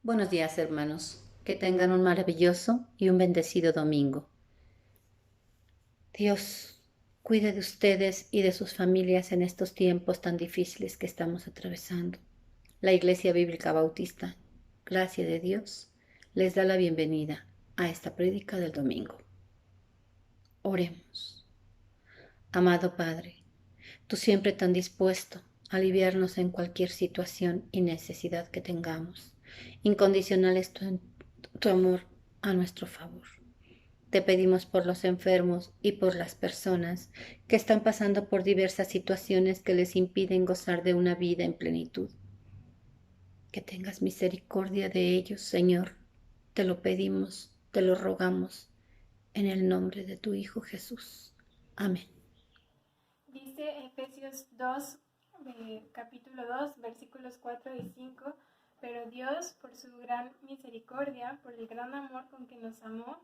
Buenos días, hermanos. Que tengan un maravilloso y un bendecido domingo. Dios cuide de ustedes y de sus familias en estos tiempos tan difíciles que estamos atravesando. La Iglesia Bíblica Bautista, gracia de Dios, les da la bienvenida a esta prédica del domingo. Oremos. Amado Padre, tú siempre tan dispuesto a aliviarnos en cualquier situación y necesidad que tengamos. Incondicional es tu amor a nuestro favor. Te pedimos por los enfermos y por las personas que están pasando por diversas situaciones que les impiden gozar de una vida en plenitud. Que tengas misericordia de ellos, Señor. Te lo pedimos, te lo rogamos, en el nombre de tu Hijo Jesús. Amén. Dice Efesios 2, capítulo 2, versículos 4 y 5, pero Dios, por su gran misericordia, por el gran amor con que nos amó,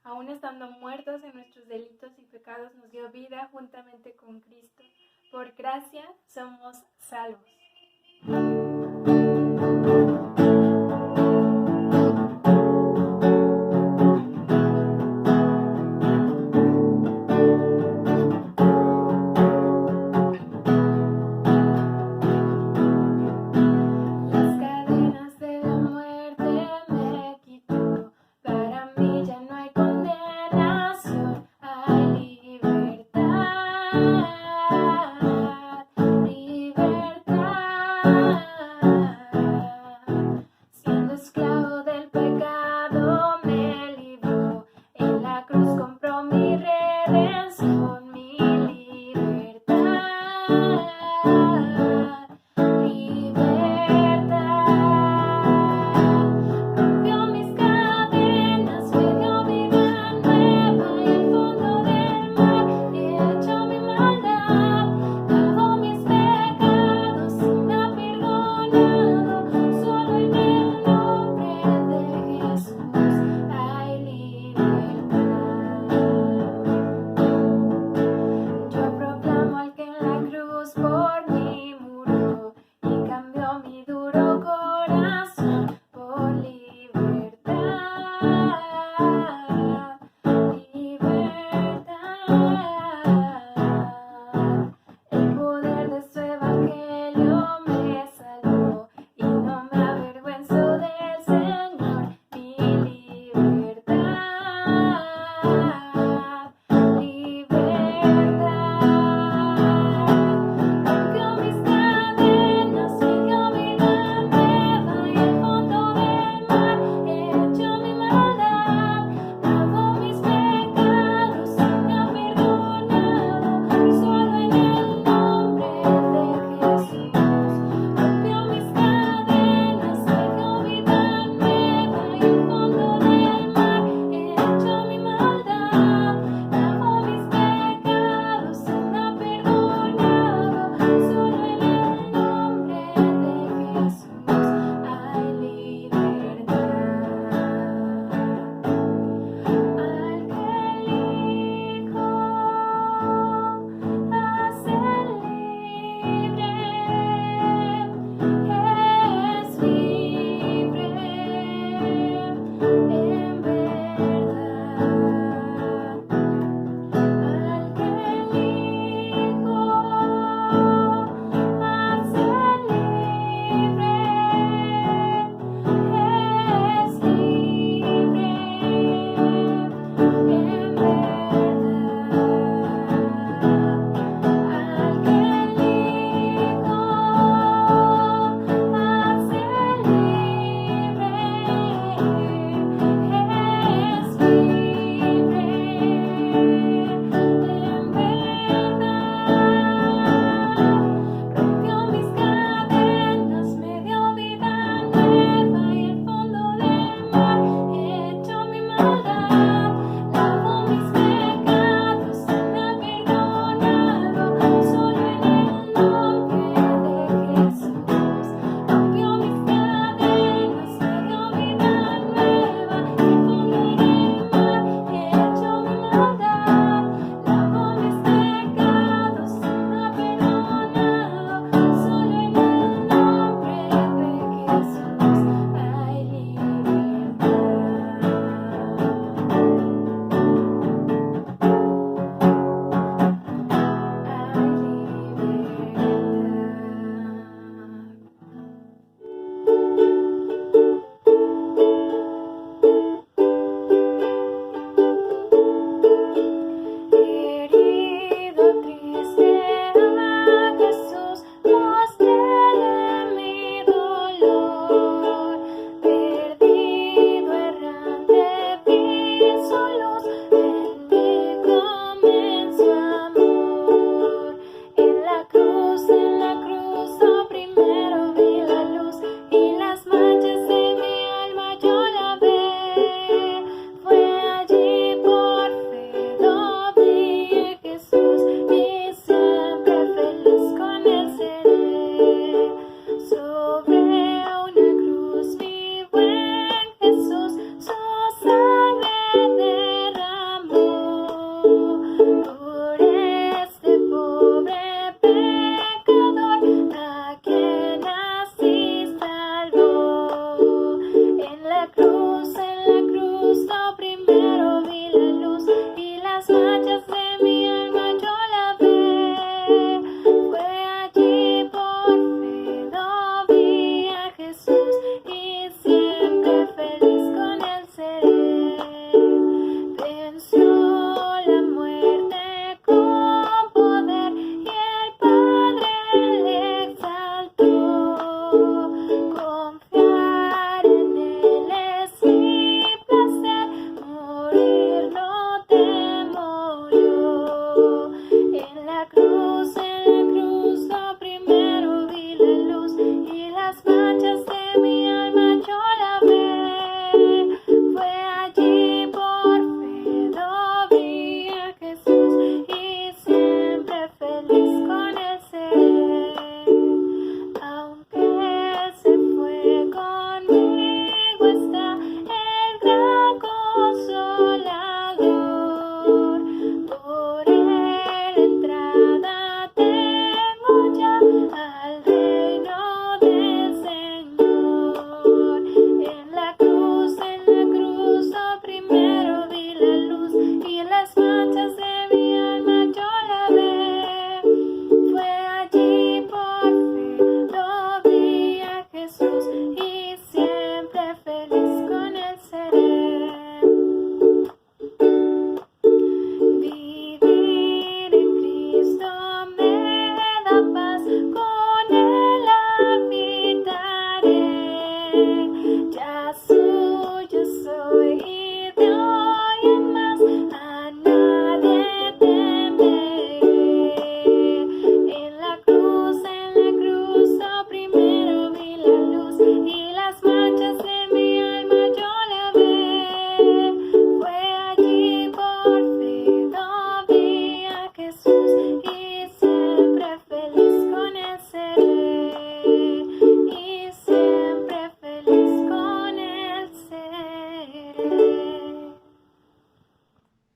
aun estando muertos en nuestros delitos y pecados, nos dio vida juntamente con Cristo. Por gracia somos salvos. Las cadenas de la muerte me quitó, para mí ya no hay condenación, hay libertad, libertad.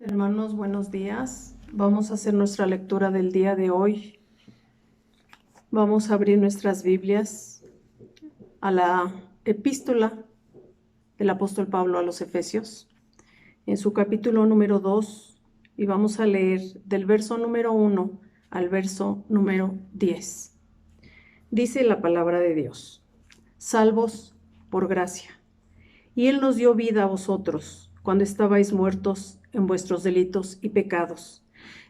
Hermanos, buenos días. Vamos a hacer nuestra lectura del día de hoy. Vamos a abrir nuestras Biblias a la epístola del apóstol Pablo a los Efesios, en su capítulo número 2, y vamos a leer del verso número 1 al verso número 10. Dice la palabra de Dios: salvos por gracia. Y Él nos dio vida a vosotros, cuando estabais muertos en vuestros delitos y pecados,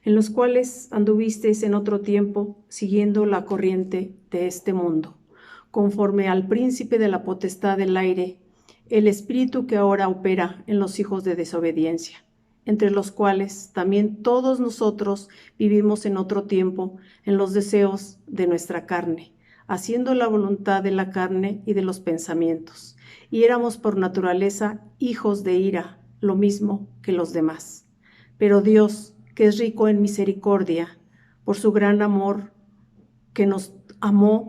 en los cuales anduvisteis en otro tiempo, siguiendo la corriente de este mundo, conforme al príncipe de la potestad del aire, el espíritu que ahora opera en los hijos de desobediencia, entre los cuales también todos nosotros vivimos en otro tiempo, en los deseos de nuestra carne, haciendo la voluntad de la carne y de los pensamientos, y éramos por naturaleza hijos de ira, lo mismo que los demás. Pero Dios, que es rico en misericordia, por su gran amor, que nos amó,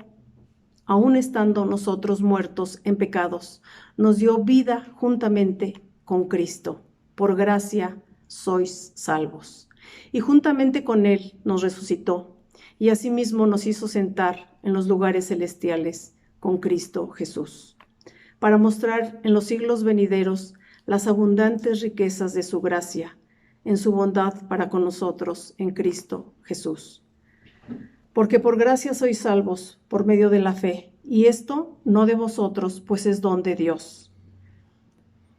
aun estando nosotros muertos en pecados, nos dio vida juntamente con Cristo. Por gracia sois salvos. Y juntamente con Él nos resucitó, y asimismo nos hizo sentar en los lugares celestiales con Cristo Jesús, para mostrar en los siglos venideros las abundantes riquezas de su gracia, en su bondad para con nosotros en Cristo Jesús. Porque por gracia sois salvos por medio de la fe, y esto no de vosotros, pues es don de Dios.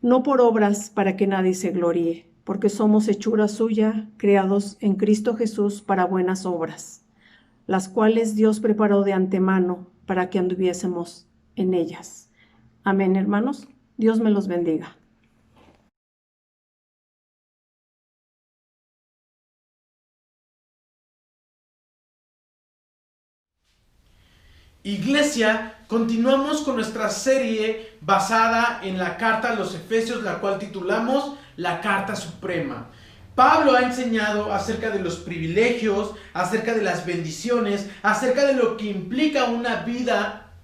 No por obras para que nadie se gloríe, porque somos hechura suya, creados en Cristo Jesús para buenas obras, las cuales Dios preparó de antemano para que anduviésemos en ellas. Amén, hermanos. Dios me los bendiga. Iglesia, continuamos con nuestra serie basada en la carta a los Efesios, la cual titulamos La Carta Suprema. Pablo ha enseñado acerca de los privilegios, acerca de las bendiciones, acerca de lo que implica una vida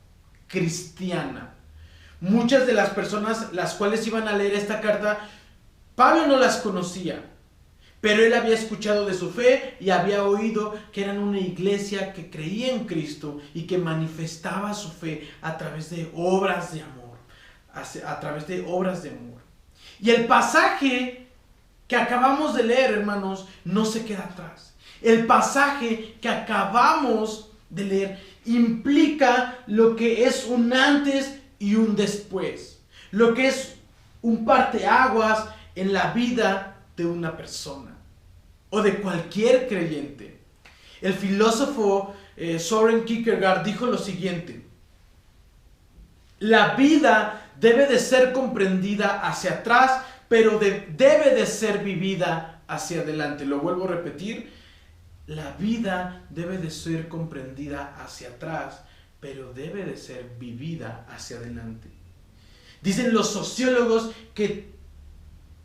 cristiana. Muchas de las personas las cuales iban a leer esta carta, Pablo no las conocía. Pero él había escuchado de su fe y había oído que eran una iglesia que creía en Cristo y que manifestaba su fe a través de obras de amor, a través de obras de amor. Y el pasaje que acabamos de leer, hermanos, no se queda atrás. El pasaje que acabamos de leer implica lo que es un antes y un después. Lo que es un parteaguas en la vida de una persona o de cualquier creyente. El filósofo Søren Kierkegaard dijo lo siguiente: la vida debe de ser comprendida hacia atrás, pero debe de ser vivida hacia adelante. Lo vuelvo a repetir: la vida debe de ser comprendida hacia atrás, pero debe de ser vivida hacia adelante. Dicen los sociólogos que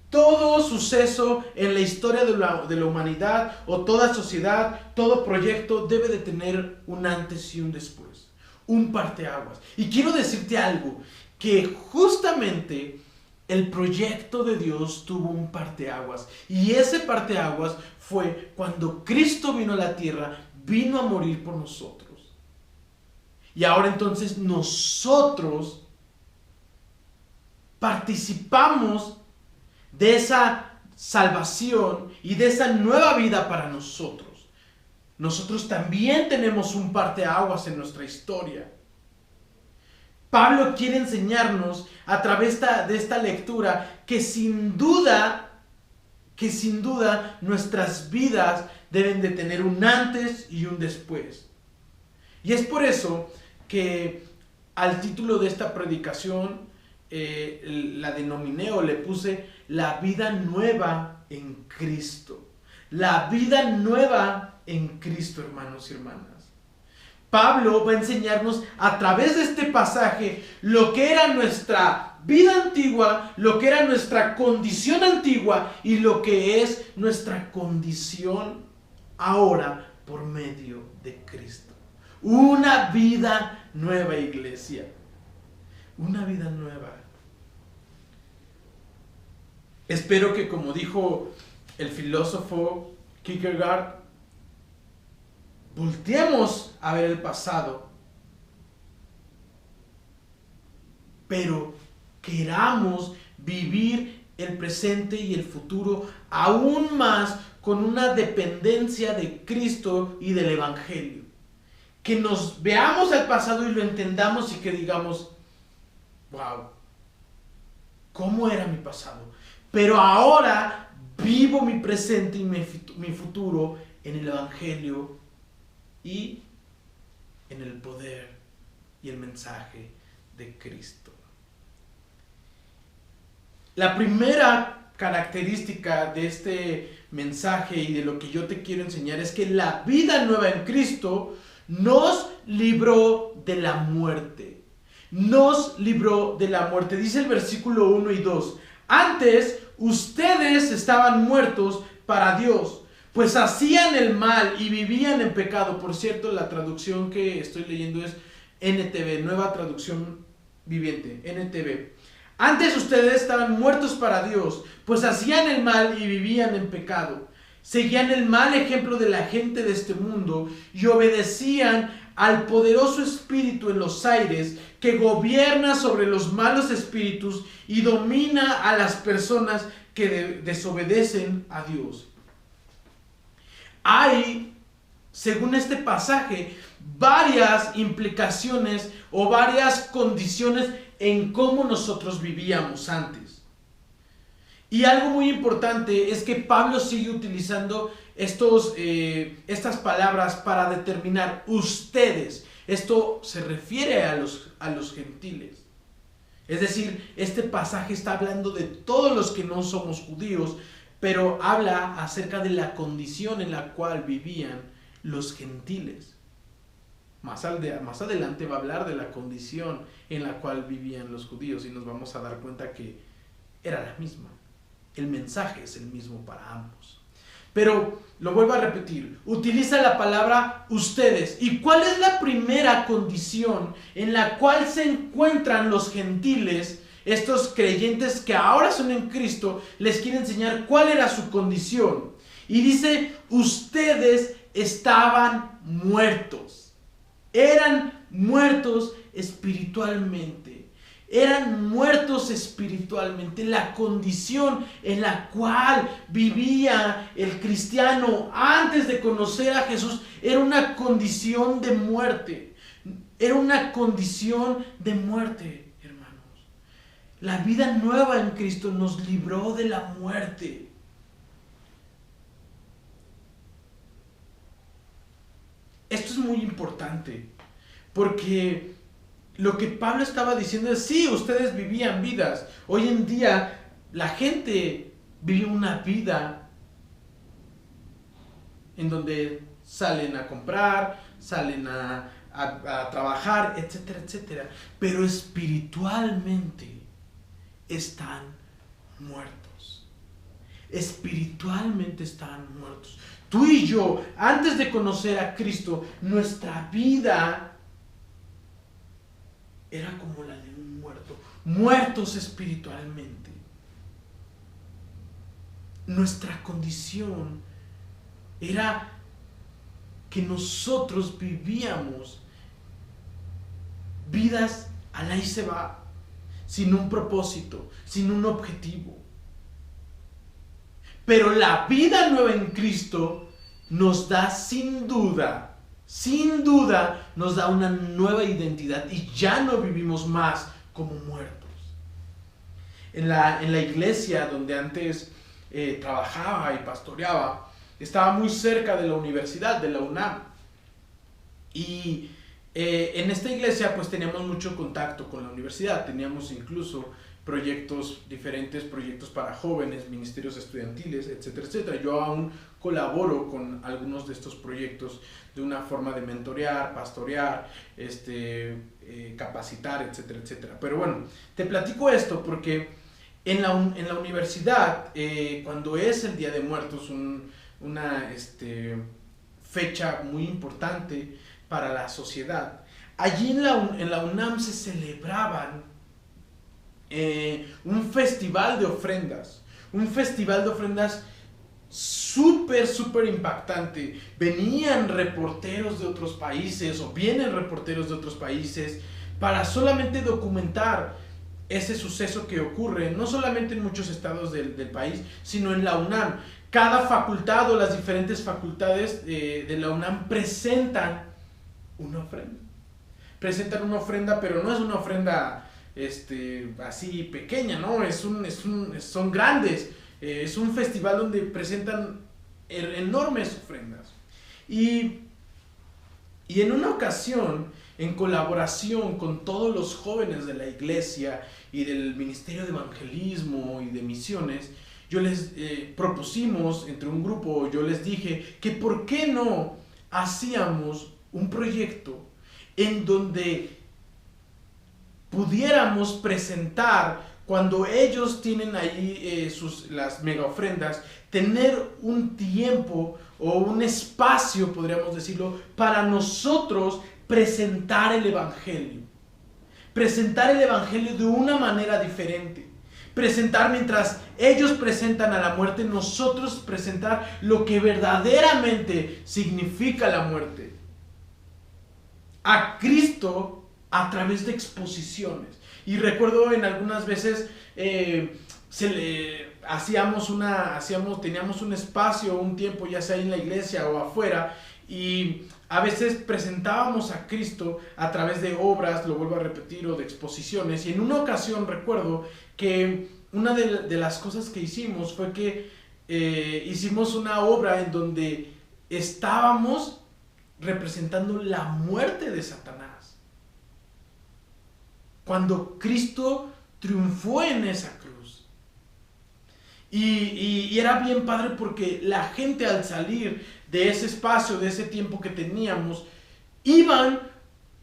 todo suceso en la historia de la humanidad, o toda sociedad, todo proyecto, debe de tener un antes y un después, un parteaguas. Y quiero decirte algo, que justamente el proyecto de Dios tuvo un parteaguas, y ese parteaguas fue cuando Cristo vino a la tierra, vino a morir por nosotros. Y ahora entonces nosotros participamos de esa salvación y de esa nueva vida para nosotros. Nosotros también tenemos un parteaguas en nuestra historia. Pablo quiere enseñarnos a través de esta lectura que sin duda nuestras vidas deben de tener un antes y un después. Y es por eso que al título de esta predicación la denominé o le puse la vida nueva en Cristo. La vida nueva en Cristo, hermanos y hermanas. Pablo va a enseñarnos a través de este pasaje lo que era nuestra vida antigua, lo que era nuestra condición antigua y lo que es nuestra condición ahora por medio de Cristo. Una vida nueva, iglesia. Una vida nueva. Espero que, como dijo el filósofo Kierkegaard, volteemos a ver el pasado, pero queramos vivir el presente y el futuro aún más con una dependencia de Cristo y del Evangelio. Que nos veamos al pasado y lo entendamos y que digamos: wow, ¿cómo era mi pasado? Pero ahora vivo mi presente y mi futuro en el Evangelio y en el poder y el mensaje de Cristo. La primera característica de este mensaje y de lo que yo te quiero enseñar es que la vida nueva en Cristo nos libró de la muerte. Nos libró de la muerte. Dice el versículo 1 y 2. Antes ustedes estaban muertos para Dios, pues hacían el mal y vivían en pecado. Por cierto, la traducción que estoy leyendo es NTV, Nueva Traducción Viviente, NTV. Antes ustedes estaban muertos para Dios, pues hacían el mal y vivían en pecado. Seguían el mal ejemplo de la gente de este mundo y obedecían al poderoso espíritu en los aires que gobierna sobre los malos espíritus y domina a las personas que desobedecen a Dios. Hay, según este pasaje, varias implicaciones o varias condiciones en cómo nosotros vivíamos antes. Y algo muy importante es que Pablo sigue utilizando estas palabras para determinar ustedes. Esto se refiere a los gentiles. Es decir, este pasaje está hablando de todos los que no somos judíos, pero habla acerca de la condición en la cual vivían los gentiles. Más adelante va a hablar de la condición en la cual vivían los judíos y nos vamos a dar cuenta que era la misma. El mensaje es el mismo para ambos. Pero lo vuelvo a repetir, utiliza la palabra ustedes. ¿Y cuál es la primera condición en la cual se encuentran los gentiles? Estos creyentes que ahora son en Cristo, les quiere enseñar cuál era su condición. Y dice, ustedes estaban muertos. Eran muertos espiritualmente. eran muertos espiritualmente. La condición en la cual vivía el cristiano antes de conocer a Jesús era una condición de muerte. Era una condición de muerte, hermanos. La vida nueva en Cristo nos libró de la muerte. Esto es muy importante, porque lo que Pablo estaba diciendo es, sí, ustedes vivían vidas. Hoy en día la gente vive una vida en donde salen a comprar, salen a trabajar, etcétera, etcétera. Pero espiritualmente están muertos. Espiritualmente están muertos. Tú y yo, antes de conocer a Cristo, nuestra vida era como la de un muerto, muertos espiritualmente. Nuestra condición era que nosotros vivíamos vidas al ahí se va, sin un propósito, sin un objetivo. Pero la vida nueva en Cristo nos da sin duda, nos da una nueva identidad y ya no vivimos más como muertos. En la iglesia donde antes trabajaba y pastoreaba, estaba muy cerca de la universidad, de la UNAM. Y en esta iglesia pues teníamos mucho contacto con la universidad, teníamos incluso diferentes proyectos para jóvenes, ministerios estudiantiles, etcétera, etcétera. Yo aún colaboro con algunos de estos proyectos de una forma de mentorear, pastorear, capacitar, etcétera, etcétera. Pero bueno, te platico esto porque en la universidad, cuando es el Día de Muertos, una fecha muy importante para la sociedad, allí en la UNAM se celebraban un festival de ofrendas, súper impactante. Venían reporteros de otros países, o vienen reporteros de otros países, para solamente documentar ese suceso que ocurre, no solamente en muchos estados del país, sino en la UNAM. Cada facultad o las diferentes facultades de la UNAM presentan una ofrenda, pero no es una ofrenda así pequeña, ¿no? Son grandes. Es un festival donde presentan enormes ofrendas. Y en una ocasión, en colaboración con todos los jóvenes de la iglesia y del Ministerio de Evangelismo y de Misiones, yo les propusimos entre un grupo, yo les dije que por qué no hacíamos un proyecto en donde pudiéramos presentar, cuando ellos tienen ahí las mega ofrendas, tener un tiempo o un espacio, podríamos decirlo, para nosotros presentar el Evangelio de una manera diferente. Presentar, mientras ellos presentan a la muerte, nosotros presentar lo que verdaderamente significa la muerte. A Cristo a través de exposiciones. Y recuerdo en algunas veces teníamos un espacio, un tiempo, ya sea en la iglesia o afuera, y a veces presentábamos a Cristo a través de obras, lo vuelvo a repetir, o de exposiciones. Y en una ocasión recuerdo que una de las cosas que hicimos fue que hicimos una obra en donde estábamos representando la muerte de Satanás. Cuando Cristo triunfó en esa cruz. Y era bien padre porque la gente, al salir de ese espacio, de ese tiempo que teníamos, iban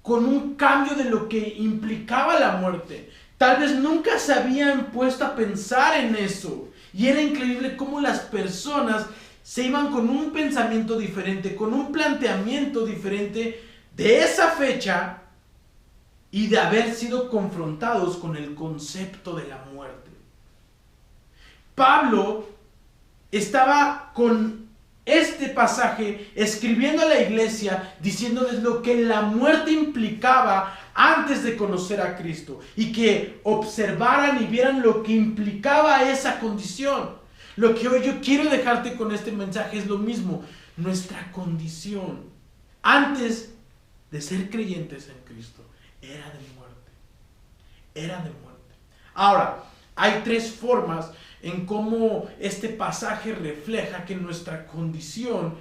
con un cambio de lo que implicaba la muerte. Tal vez nunca se habían puesto a pensar en eso. Y era increíble cómo las personas se iban con un pensamiento diferente, con un planteamiento diferente de esa fecha, y de haber sido confrontados con el concepto de la muerte. Pablo estaba con este pasaje escribiendo a la iglesia, diciéndoles lo que la muerte implicaba antes de conocer a Cristo y que observaran y vieran lo que implicaba esa condición. Lo que hoy yo quiero dejarte con este mensaje es lo mismo. Nuestra condición antes de ser creyentes en Cristo era de muerte. Era de muerte. Ahora, hay tres formas en cómo este pasaje refleja que nuestra condición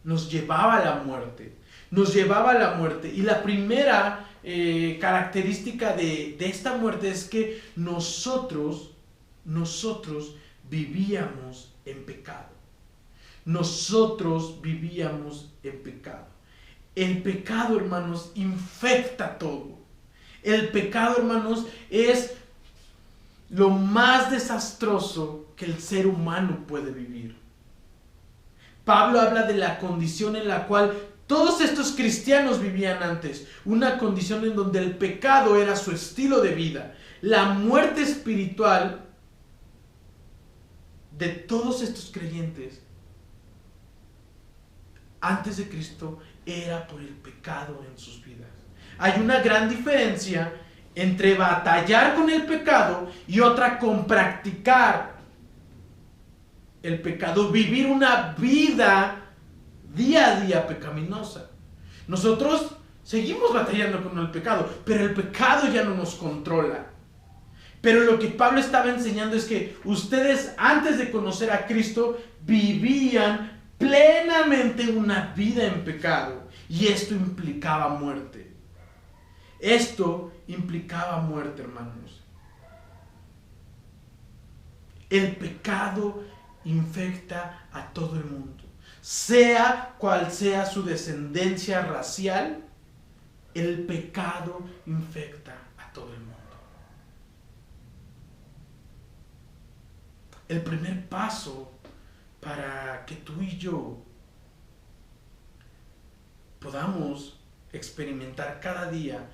nos llevaba a la muerte. Nos llevaba a la muerte. Y la primera característica de esta muerte es que nosotros vivíamos en pecado. Nosotros vivíamos en pecado. El pecado, hermanos, infecta todo. El pecado, hermanos, es lo más desastroso que el ser humano puede vivir. Pablo habla de la condición en la cual todos estos cristianos vivían antes. Una condición en donde el pecado era su estilo de vida. La muerte espiritual de todos estos creyentes antes de Cristo era por el pecado en sus vidas. Hay una gran diferencia entre batallar con el pecado y otra con practicar el pecado, vivir una vida día a día pecaminosa. Nosotros seguimos batallando con el pecado, pero el pecado ya no nos controla. Pero lo que Pablo estaba enseñando es que ustedes antes de conocer a Cristo vivían plenamente una vida en pecado y esto implicaba muerte. Esto implicaba muerte, hermanos. El pecado infecta a todo el mundo. Sea cual sea su descendencia racial, el pecado infecta a todo el mundo. El primer paso para que tú y yo podamos experimentar cada día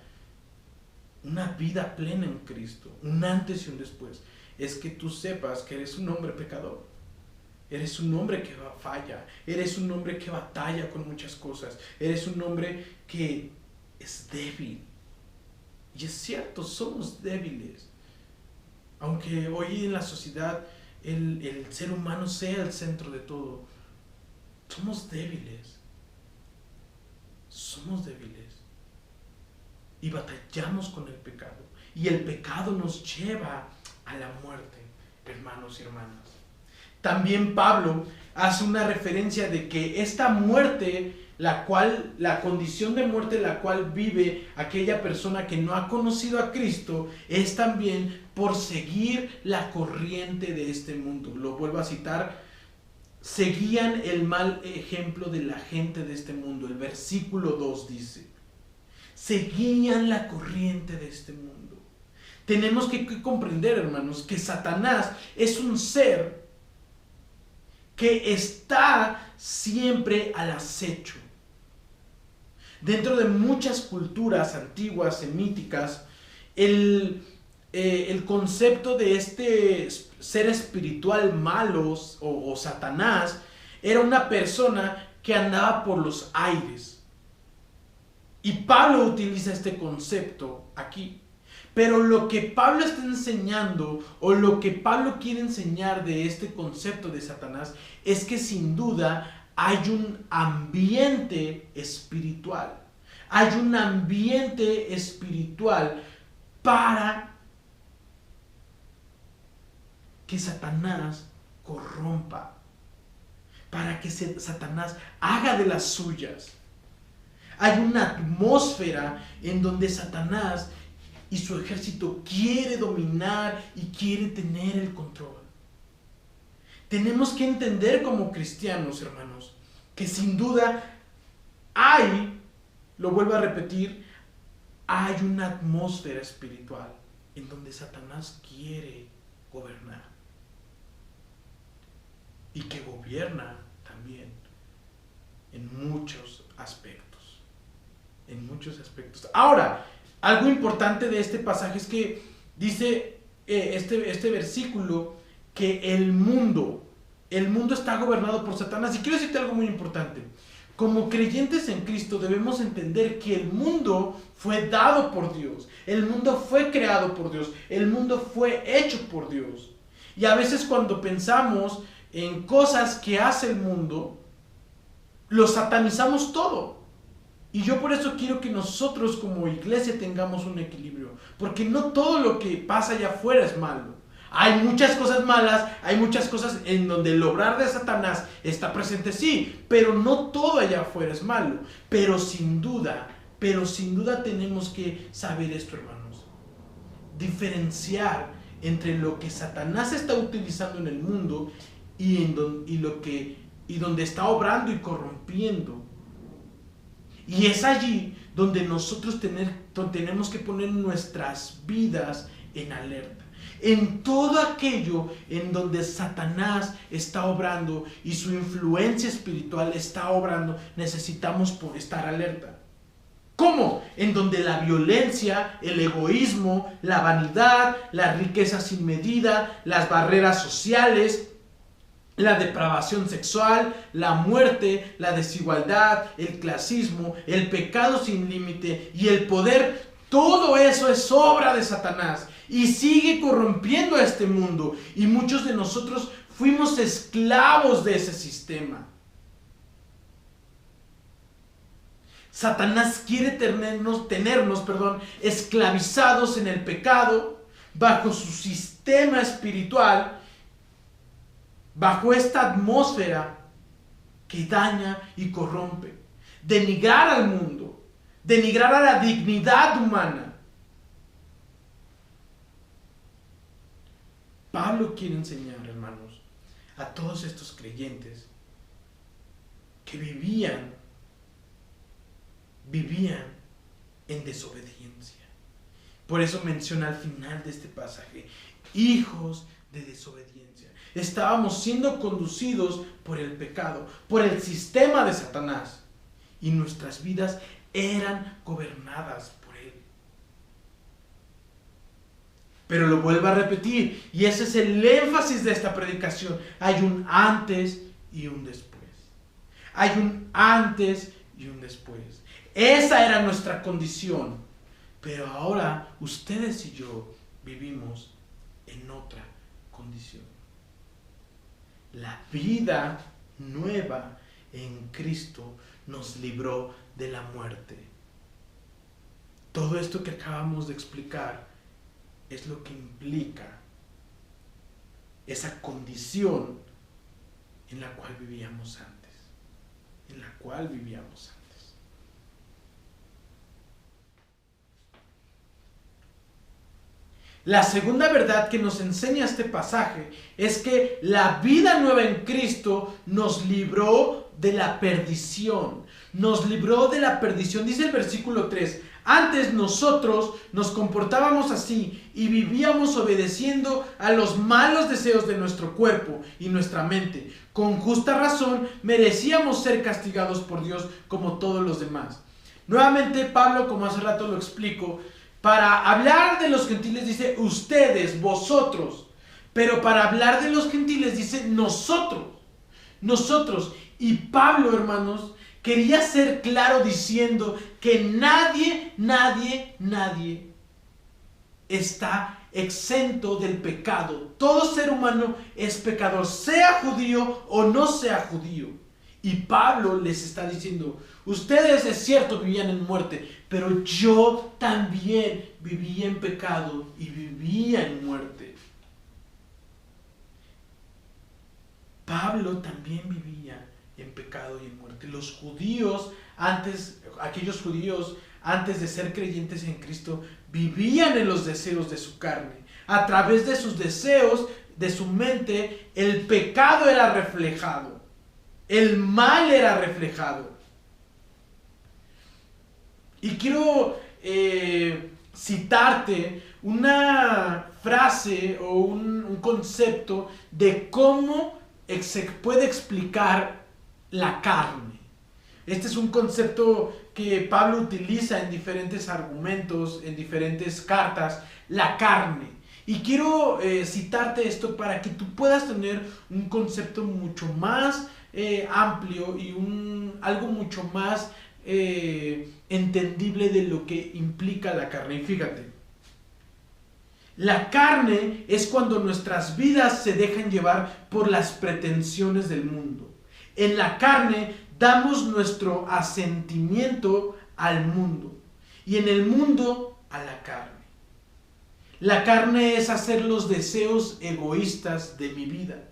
una vida plena en Cristo, un antes y un después, es que tú sepas que eres un hombre pecador. Eres un hombre que falla, eres un hombre que batalla con muchas cosas, eres un hombre que es débil. Y es cierto, somos débiles. Aunque hoy en la sociedad el ser humano sea el centro de todo, somos débiles. Somos débiles. Y batallamos con el pecado. Y el pecado nos lleva a la muerte, hermanos y hermanas. También Pablo hace una referencia de que esta muerte, la condición de muerte la cual vive aquella persona que no ha conocido a Cristo, es también por seguir la corriente de este mundo. Lo vuelvo a citar: seguían el mal ejemplo de la gente de este mundo. El versículo 2 dice: seguían la corriente de este mundo. Tenemos que comprender, hermanos, que Satanás es un ser que está siempre al acecho. Dentro de muchas culturas antiguas, semíticas, el concepto de este ser espiritual malo o Satanás era una persona que andaba por los aires. Y Pablo utiliza este concepto aquí. Pero lo que Pablo está enseñando, o lo que Pablo quiere enseñar de este concepto de Satanás, es que sin duda hay un ambiente espiritual. Hay un ambiente espiritual para que Satanás corrompa, para que Satanás haga de las suyas. Hay una atmósfera en donde Satanás y su ejército quiere dominar y quiere tener el control. Tenemos que entender como cristianos, hermanos, que sin duda hay, lo vuelvo a repetir, hay una atmósfera espiritual en donde Satanás quiere gobernar. Y que gobierna también en muchos aspectos. En muchos aspectos. Ahora, algo importante de este pasaje es que dice este versículo que el mundo está gobernado por Satanás. Y quiero decirte algo muy importante. Como creyentes en Cristo debemos entender que el mundo fue dado por Dios, el mundo fue creado por Dios, el mundo fue hecho por Dios. Y a veces cuando pensamos en cosas que hace el mundo, lo satanizamos todo. Y yo por eso quiero que nosotros como iglesia tengamos un equilibrio, porque no todo lo que pasa allá afuera es malo. Hay muchas cosas malas, hay muchas cosas en donde el obrar de Satanás está presente, sí, pero no todo allá afuera es malo. Pero sin duda tenemos que saber esto, hermanos. Diferenciar entre lo que Satanás está utilizando en el mundo y donde está obrando y corrompiendo. Y es allí donde nosotros tenemos que poner nuestras vidas en alerta. En todo aquello en donde Satanás está obrando y su influencia espiritual está obrando, necesitamos estar alerta. ¿Cómo? En donde la violencia, el egoísmo, la vanidad, la riqueza sin medida, las barreras sociales, la depravación sexual, la muerte, la desigualdad, el clasismo, el pecado sin límite y el poder, todo eso es obra de Satanás y sigue corrompiendo a este mundo, y muchos de nosotros fuimos esclavos de ese sistema. Satanás quiere tenernos, esclavizados en el pecado, bajo su sistema espiritual, bajo esta atmósfera que daña y corrompe. Denigrar al mundo, denigrar a la dignidad humana. Pablo quiere enseñar, hermanos, a todos estos creyentes que vivían en desobediencia. Por eso menciona al final de este pasaje, hijos de desobediencia. Estábamos siendo conducidos por el pecado, por el sistema de Satanás, y nuestras vidas eran gobernadas por él. Pero lo vuelvo a repetir, y ese es el énfasis de esta predicación. Hay un antes y un después. Hay un antes y un después. Esa era nuestra condición. Pero ahora ustedes y yo vivimos en otra condición. La vida nueva en Cristo nos libró de la muerte. Todo esto que acabamos de explicar es lo que implica esa condición en la cual vivíamos antes. La segunda verdad que nos enseña este pasaje es que la vida nueva en Cristo nos libró de la perdición. Nos libró de la perdición. Dice el versículo 3. Antes nosotros nos comportábamos así y vivíamos obedeciendo a los malos deseos de nuestro cuerpo y nuestra mente. Con justa razón merecíamos ser castigados por Dios como todos los demás. Nuevamente Pablo, como hace rato lo explico, para hablar de los gentiles dice ustedes, vosotros, pero para hablar de los gentiles dice nosotros. Y Pablo, hermanos, quería ser claro diciendo que nadie está exento del pecado. Todo ser humano es pecador, sea judío o no sea judío. Y Pablo les está diciendo, ustedes es cierto vivían en muerte, pero yo también vivía en pecado y vivía en muerte. Pablo también vivía en pecado y en muerte. Los judíos, aquellos judíos antes de ser creyentes en Cristo, vivían en los deseos de su carne. A través de sus deseos, de su mente, el pecado era reflejado. El mal era reflejado. Y quiero citarte una frase o un concepto de cómo se puede explicar la carne. Este es un concepto que Pablo utiliza en diferentes argumentos, en diferentes cartas, la carne. Y quiero citarte esto para que tú puedas tener un concepto mucho más amplio y algo mucho más entendible de lo que implica la carne. Y fíjate, la carne es cuando nuestras vidas se dejan llevar por las pretensiones del mundo. En la carne damos nuestro asentimiento al mundo y en el mundo a la carne. La carne es hacer los deseos egoístas de mi vida.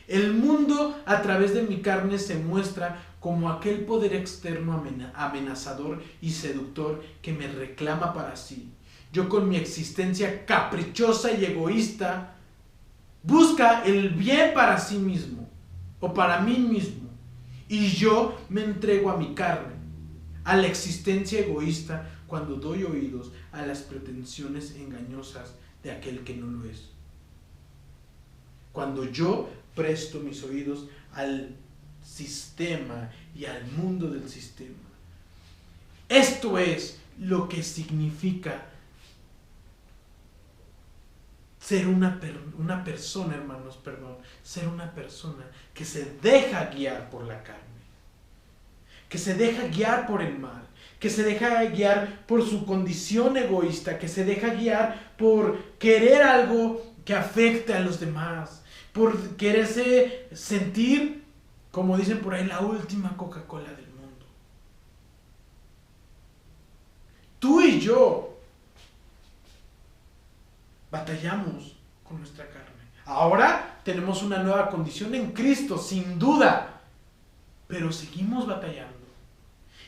El mundo a través de mi carne se muestra como aquel poder externo amenazador y seductor que me reclama para sí. Yo con mi existencia caprichosa y egoísta busca el bien para sí mismo o para mí mismo. Y yo me entrego a mi carne, a la existencia egoísta cuando doy oídos a las pretensiones engañosas de aquel que no lo es. Cuando yo presto mis oídos al sistema y al mundo del sistema. Esto es lo que significa ser una persona, hermanos, ser una persona que se deja guiar por la carne, que se deja guiar por el mal, que se deja guiar por su condición egoísta, que se deja guiar por querer algo que afecte a los demás, por quererse sentir, como dicen por ahí, la última Coca-Cola del mundo. Tú y yo batallamos con nuestra carne. Ahora tenemos una nueva condición en Cristo, sin duda, pero seguimos batallando.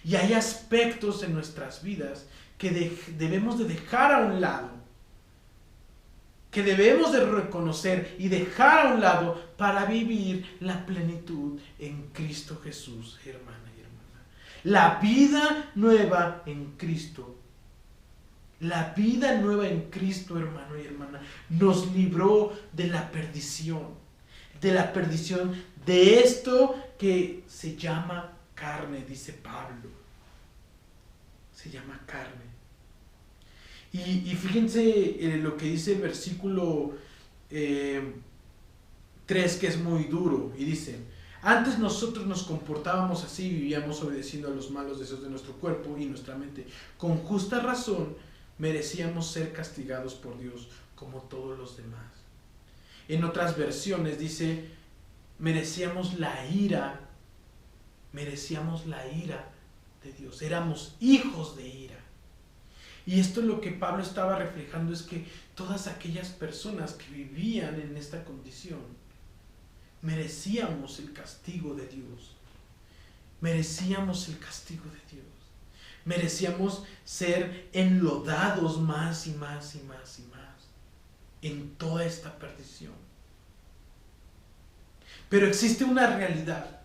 Y hay aspectos en nuestras vidas que debemos de dejar a un lado, que debemos de reconocer y dejar a un lado para vivir la plenitud en Cristo Jesús, hermana y hermana. La vida nueva en Cristo. La vida nueva en Cristo, hermano y hermana, nos libró de la perdición de esto que se llama carne, dice Pablo. Se llama carne. Y fíjense lo que dice el versículo 3, que es muy duro, y dice: antes nosotros nos comportábamos así, vivíamos obedeciendo a los malos deseos de nuestro cuerpo y nuestra mente. Con justa razón merecíamos ser castigados por Dios como todos los demás. En otras versiones dice: merecíamos la ira de Dios, éramos hijos de ira. Y esto es lo que Pablo estaba reflejando, es que todas aquellas personas que vivían en esta condición merecíamos el castigo de Dios. Merecíamos el castigo de Dios. Merecíamos ser enlodados más y más y más y más en toda esta perdición. Pero existe una realidad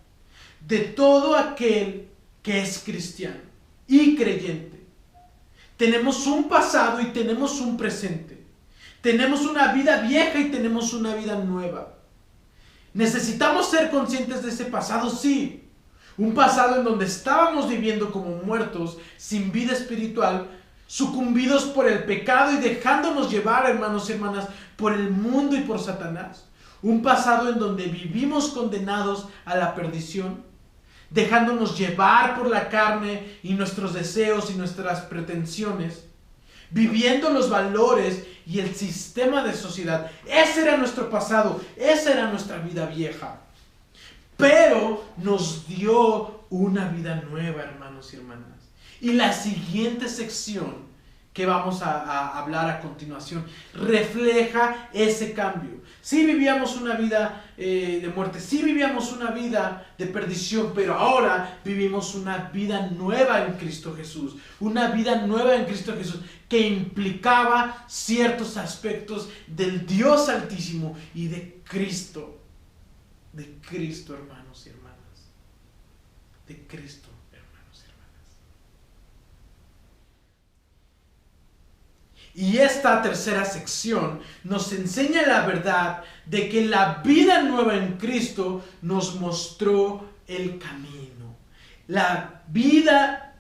de todo aquel que es cristiano y creyente. Tenemos un pasado y tenemos un presente. Tenemos una vida vieja y tenemos una vida nueva. ¿Necesitamos ser conscientes de ese pasado? Sí. Un pasado en donde estábamos viviendo como muertos, sin vida espiritual, sucumbidos por el pecado y dejándonos llevar, hermanos y hermanas, por el mundo y por Satanás. Un pasado en donde vivimos condenados a la perdición, dejándonos llevar por la carne y nuestros deseos y nuestras pretensiones, viviendo los valores y el sistema de sociedad. Ese era nuestro pasado, esa era nuestra vida vieja. Pero nos dio una vida nueva, hermanos y hermanas. Y la siguiente sección que vamos a hablar a continuación refleja ese cambio. Sí vivíamos una vida de muerte, sí vivíamos una vida de perdición, pero ahora vivimos una vida nueva en Cristo Jesús. Una vida nueva en Cristo Jesús que implicaba ciertos aspectos del Dios Altísimo y de Cristo. De Cristo, hermanos y hermanas. De Cristo, hermanos y hermanas. Y esta tercera sección nos enseña la verdad de que la vida nueva en Cristo nos mostró el camino. La vida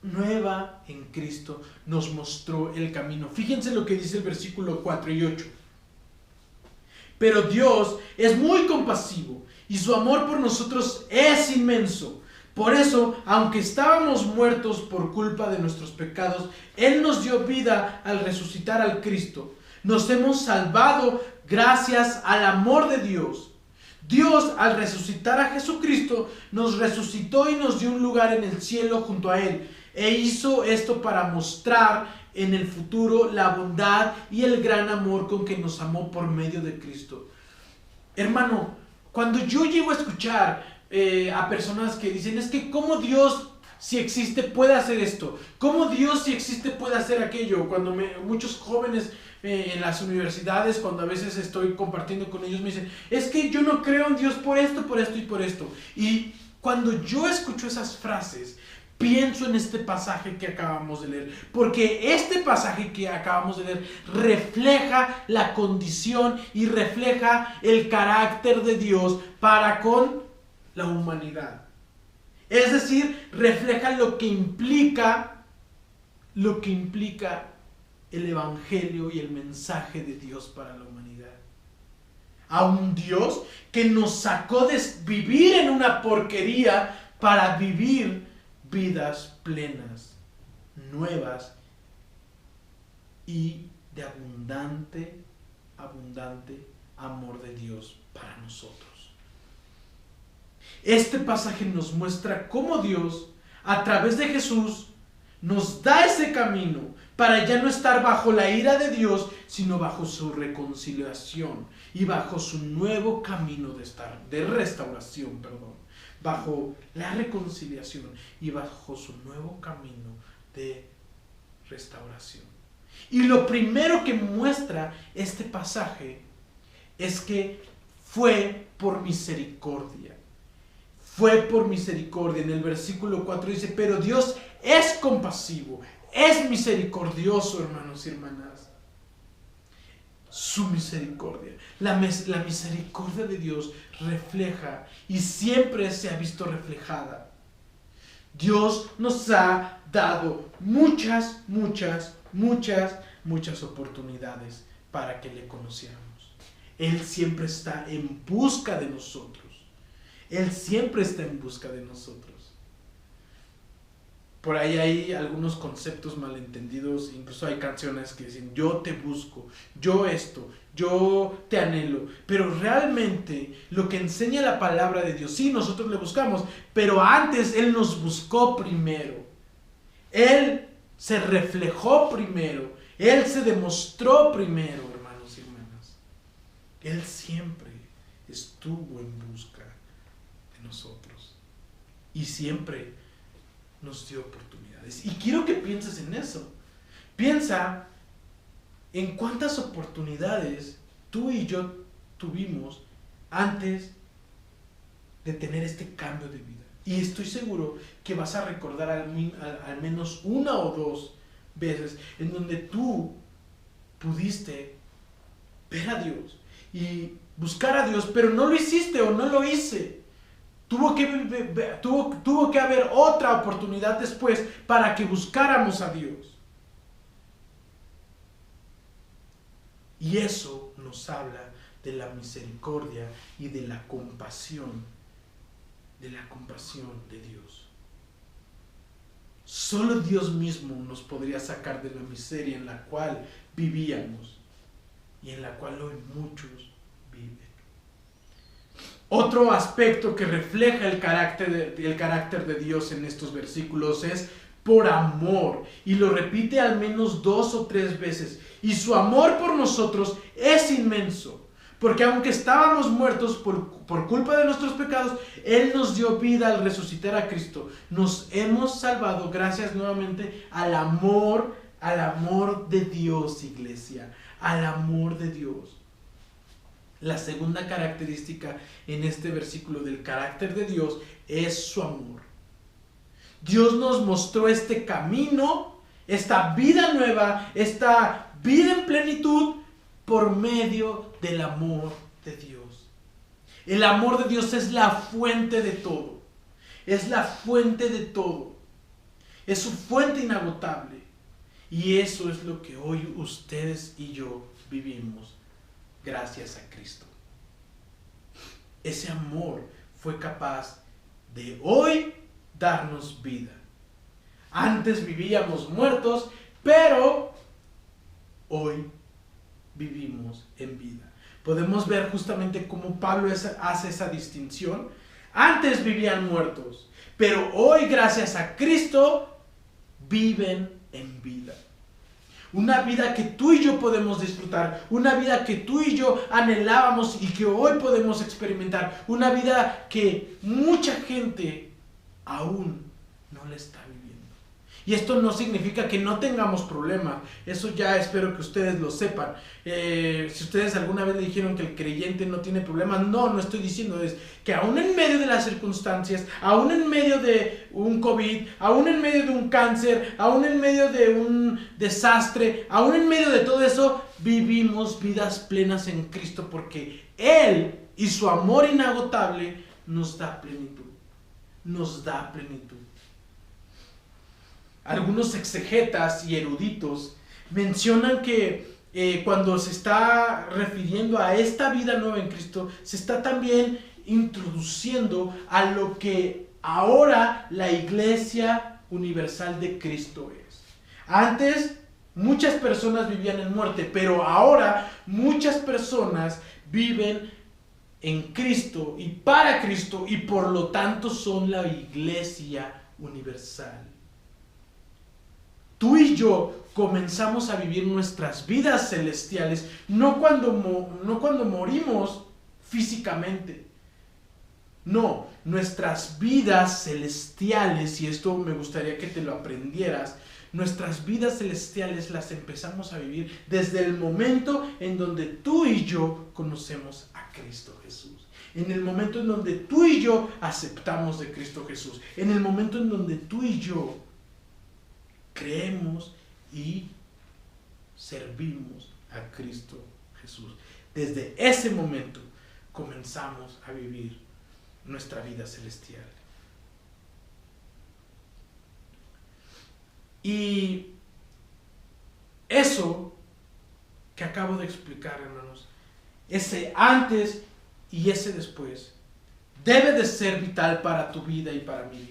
nueva en Cristo nos mostró el camino. Fíjense lo que dice el versículo 4 y 8. Pero Dios es muy compasivo y su amor por nosotros es inmenso. Por eso, aunque estábamos muertos por culpa de nuestros pecados, Él nos dio vida al resucitar al Cristo. Nos hemos salvado gracias al amor de Dios. Dios, al resucitar a Jesucristo, nos resucitó y nos dio un lugar en el cielo junto a Él. E hizo esto para mostrar en el futuro la bondad y el gran amor con que nos amó por medio de Cristo. Hermano, cuando yo llego a escuchar a personas que dicen, es que ¿cómo Dios, si existe, puede hacer esto? ¿Cómo Dios, si existe, puede hacer aquello? Cuando muchos jóvenes en las universidades, cuando a veces estoy compartiendo con ellos, me dicen, es que yo no creo en Dios por esto y por esto. Y cuando yo escucho esas frases, pienso en este pasaje que acabamos de leer, porque este pasaje que acabamos de leer refleja la condición y refleja el carácter de Dios para con la humanidad. Es decir, refleja lo que implica el evangelio y el mensaje de Dios para la humanidad. A un Dios que nos sacó de vivir en una porquería para vivir vidas plenas, nuevas y de abundante amor de Dios para nosotros. Este pasaje nos muestra cómo Dios, a través de Jesús, nos da ese camino para ya no estar bajo la ira de Dios, sino bajo su reconciliación y bajo su nuevo camino de restauración, bajo la reconciliación y bajo su nuevo camino de restauración. Y lo primero que muestra este pasaje es que fue por misericordia. Fue por misericordia. En el versículo 4 dice, pero Dios es compasivo, es misericordioso, hermanos y hermanas. Su misericordia. La misericordia de Dios refleja y siempre se ha visto reflejada. Dios nos ha dado muchas oportunidades para que le conociéramos. Él siempre está en busca de nosotros. Él siempre está en busca de nosotros. Por ahí hay algunos conceptos malentendidos, incluso hay canciones que dicen, yo te busco, yo esto, yo te anhelo. Pero realmente lo que enseña la palabra de Dios, sí, nosotros le buscamos, pero antes Él nos buscó primero. Él se reflejó primero, Él se demostró primero, hermanos y hermanas. Él siempre estuvo en busca de nosotros y siempre nos dio oportunidades. Y quiero que pienses en eso. Piensa en cuántas oportunidades tú y yo tuvimos antes de tener este cambio de vida. Y estoy seguro que vas a recordar al menos una o dos veces en donde tú pudiste ver a Dios y buscar a Dios, pero no lo hiciste o no lo hice. Tuvo que haber otra oportunidad después para que buscáramos a Dios. Y eso nos habla de la misericordia y de la compasión de Dios. Solo Dios mismo nos podría sacar de la miseria en la cual vivíamos y en la cual hoy muchos viven. Otro aspecto que refleja el carácter de Dios en estos versículos es por amor, y lo repite al menos 2 o 3 veces. Y su amor por nosotros es inmenso, porque aunque estábamos muertos por culpa de nuestros pecados, Él nos dio vida al resucitar a Cristo. Nos hemos salvado gracias nuevamente al amor de Dios, iglesia, al amor de Dios. La segunda característica en este versículo del carácter de Dios es su amor. Dios nos mostró este camino, esta vida nueva, esta vida en plenitud por medio del amor de Dios. El amor de Dios es la fuente de todo. Es la fuente de todo. Es su fuente inagotable. Y eso es lo que hoy ustedes y yo vivimos. Gracias a Cristo. ese amor fue capaz de hoy darnos vida. Antes vivíamos muertos, pero hoy vivimos en vida. Podemos ver justamente cómo Pablo hace esa distinción. Antes vivían muertos, pero hoy gracias a Cristo viven en vida. Una vida que tú y yo podemos disfrutar, una vida que tú y yo anhelábamos y que hoy podemos experimentar, una vida que mucha gente aún no la está viviendo. Y esto no significa que no tengamos problemas, eso ya espero que ustedes lo sepan. Si ustedes alguna vez le dijeron que el creyente no tiene problemas, no estoy diciendo, es que aún en medio de las circunstancias, aún en medio de un COVID, aún en medio de un cáncer, aún en medio de un desastre, aún en medio de todo eso, vivimos vidas plenas en Cristo, porque Él y su amor inagotable nos da plenitud, nos da plenitud. Algunos exegetas y eruditos mencionan que cuando se está refiriendo a esta vida nueva en Cristo, se está también introduciendo a lo que ahora la Iglesia Universal de Cristo es. Antes muchas personas vivían en muerte, pero ahora muchas personas viven en Cristo y para Cristo, y por lo tanto son la Iglesia Universal. Tú y yo comenzamos a vivir nuestras vidas celestiales no cuando morimos físicamente. No, nuestras vidas celestiales, y esto me gustaría que te lo aprendieras, nuestras vidas celestiales las empezamos a vivir desde el momento en donde tú y yo conocemos a Cristo Jesús. En el momento en donde tú y yo aceptamos de Cristo Jesús. En el momento en donde tú y yo creemos y servimos a Cristo Jesús. Desde ese momento comenzamos a vivir nuestra vida celestial. Y eso que acabo de explicar, hermanos, ese antes y ese después, debe de ser vital para tu vida y para mi vida.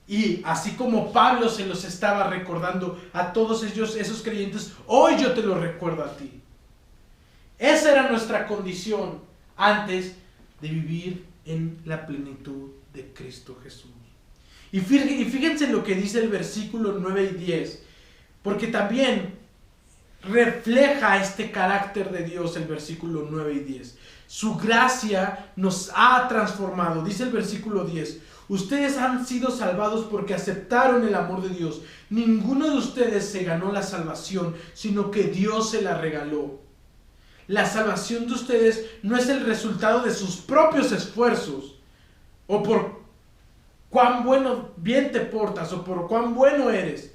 Y así como Pablo se los estaba recordando a todos ellos, esos creyentes, hoy yo te lo recuerdo a ti. Esa era nuestra condición antes de vivir en la plenitud de Cristo Jesús. Y fíjense lo que dice el versículo 9 y 10, porque también refleja este carácter de Dios el versículo 9 y 10. Su gracia nos ha transformado, dice el versículo 10. Ustedes han sido salvados porque aceptaron el amor de Dios. Ninguno de ustedes se ganó la salvación, sino que Dios se la regaló. La salvación de ustedes no es el resultado de sus propios esfuerzos, o por cuán bien te portas, o por cuán bueno eres.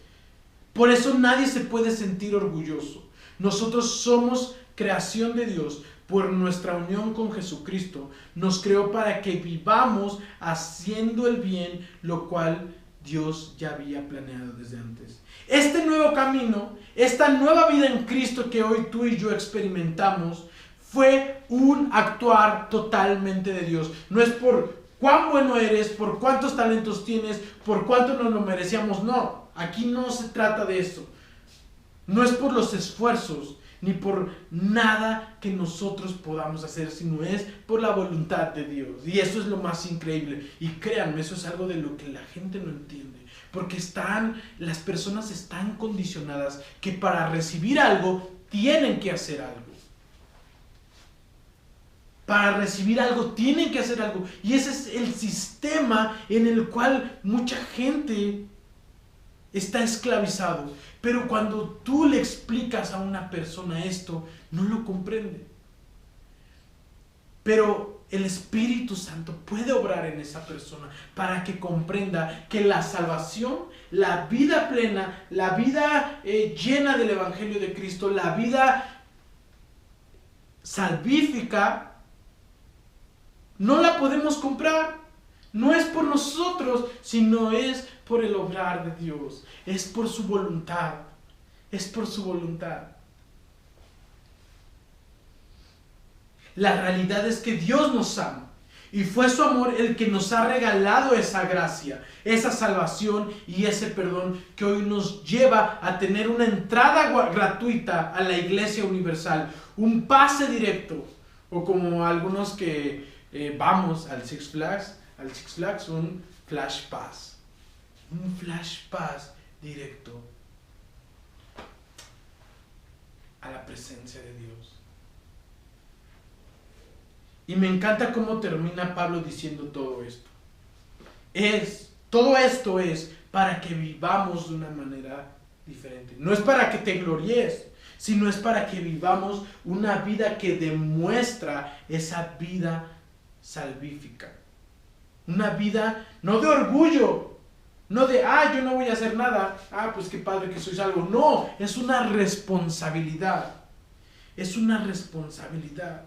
Por eso nadie se puede sentir orgulloso. Nosotros somos creación de Dios. Por nuestra unión con Jesucristo, nos creó para que vivamos haciendo el bien, lo cual Dios ya había planeado desde antes. Este nuevo camino, esta nueva vida en Cristo que hoy tú y yo experimentamos, fue un actuar totalmente de Dios. No es por cuán bueno eres, por cuántos talentos tienes, por cuánto nos lo merecíamos. No, aquí no se trata de eso. No es por los esfuerzos, ni por nada que nosotros podamos hacer, sino es por la voluntad de Dios. Y eso es lo más increíble. Y créanme, eso es algo de lo que la gente no entiende. Porque las personas están condicionadas que para recibir algo tienen que hacer algo. Para recibir algo tienen que hacer algo. Y ese es el sistema en el cual mucha gente está esclavizado. Pero cuando tú le explicas a una persona esto, no lo comprende. Pero el Espíritu Santo puede obrar en esa persona para que comprenda que la salvación, la vida plena, la vida llena del Evangelio de Cristo, la vida salvífica, no la podemos comprar. No es por nosotros, sino es por el obrar de Dios. Es por su voluntad. Es por su voluntad. La realidad es que Dios nos ama. Y fue su amor el que nos ha regalado esa gracia, esa salvación y ese perdón que hoy nos lleva a tener una entrada gratuita a la Iglesia Universal, un pase directo, o como algunos que vamos al Six Flags, un Flash Pass. Un Flash Pass directo a la presencia de Dios. Y me encanta cómo termina Pablo diciendo todo esto. Todo esto es para que vivamos de una manera diferente. No es para que te glories, sino es para que vivamos una vida que demuestra esa vida salvífica. Una vida no de orgullo, no de, yo no voy a hacer nada, pues qué padre que soy salvo. No, es una responsabilidad. Es una responsabilidad.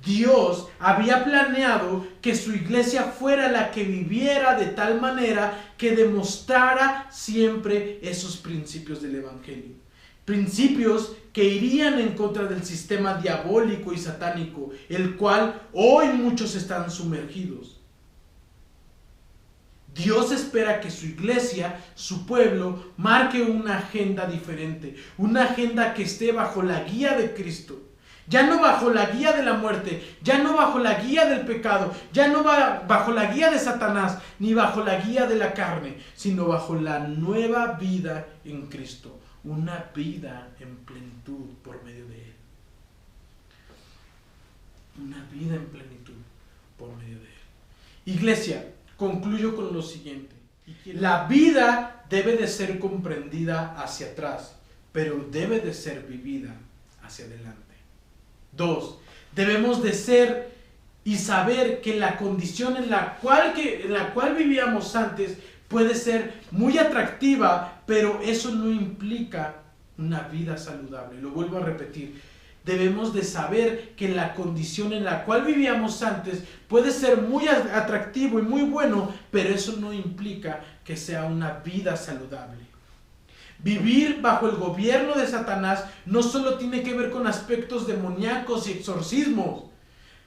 Dios había planeado que su iglesia fuera la que viviera de tal manera que demostrara siempre esos principios del Evangelio. Principios que irían en contra del sistema diabólico y satánico, el cual hoy muchos están sumergidos. Dios espera que su iglesia, su pueblo, marque una agenda diferente, una agenda que esté bajo la guía de Cristo. Ya no bajo la guía de la muerte, ya no bajo la guía del pecado, ya no bajo la guía de Satanás, ni bajo la guía de la carne, sino bajo la nueva vida en Cristo, una vida en plenitud por medio de Él. Una vida en plenitud por medio de Él. Iglesia, concluyo con lo siguiente. La vida debe de ser comprendida hacia atrás, pero debe de ser vivida hacia adelante. 2. Debemos de ser y saber que la condición en la cual vivíamos antes puede ser muy atractiva, pero eso no implica una vida saludable. Lo vuelvo a repetir. Debemos de saber que la condición en la cual vivíamos antes puede ser muy atractivo y muy bueno, pero eso no implica que sea una vida saludable. Vivir bajo el gobierno de Satanás no solo tiene que ver con aspectos demoníacos y exorcismos.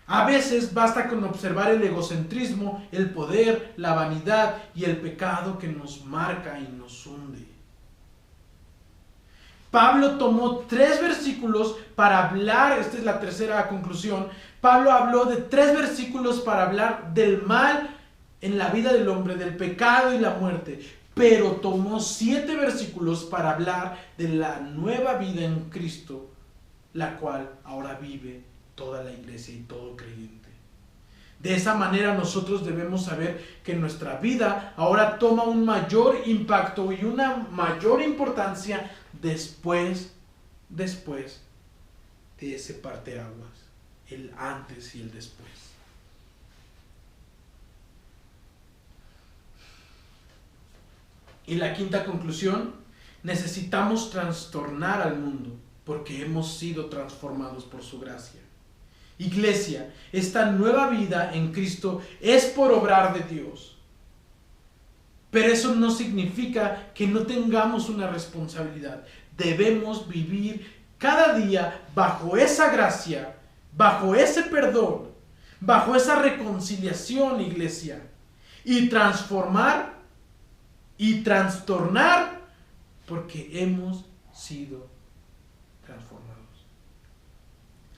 A veces basta con observar el egocentrismo, el poder, la vanidad y el pecado que nos marca y nos hunde. Pablo tomó 3 versículos para hablar, esta es la tercera conclusión, Pablo habló de 3 versículos para hablar del mal en la vida del hombre, del pecado y la muerte. Pero tomó 7 versículos para hablar de la nueva vida en Cristo, la cual ahora vive toda la iglesia y todo creyente. De esa manera nosotros debemos saber que nuestra vida ahora toma un mayor impacto y una mayor importancia después de ese parteaguas, el antes y el después. Y la quinta conclusión, necesitamos trastornar al mundo porque hemos sido transformados por su gracia. Iglesia, esta nueva vida en Cristo es por obrar de Dios. Pero eso no significa que no tengamos una responsabilidad. Debemos vivir cada día bajo esa gracia, bajo ese perdón, bajo esa reconciliación, iglesia, y transformar y trastornar porque hemos sido transformados.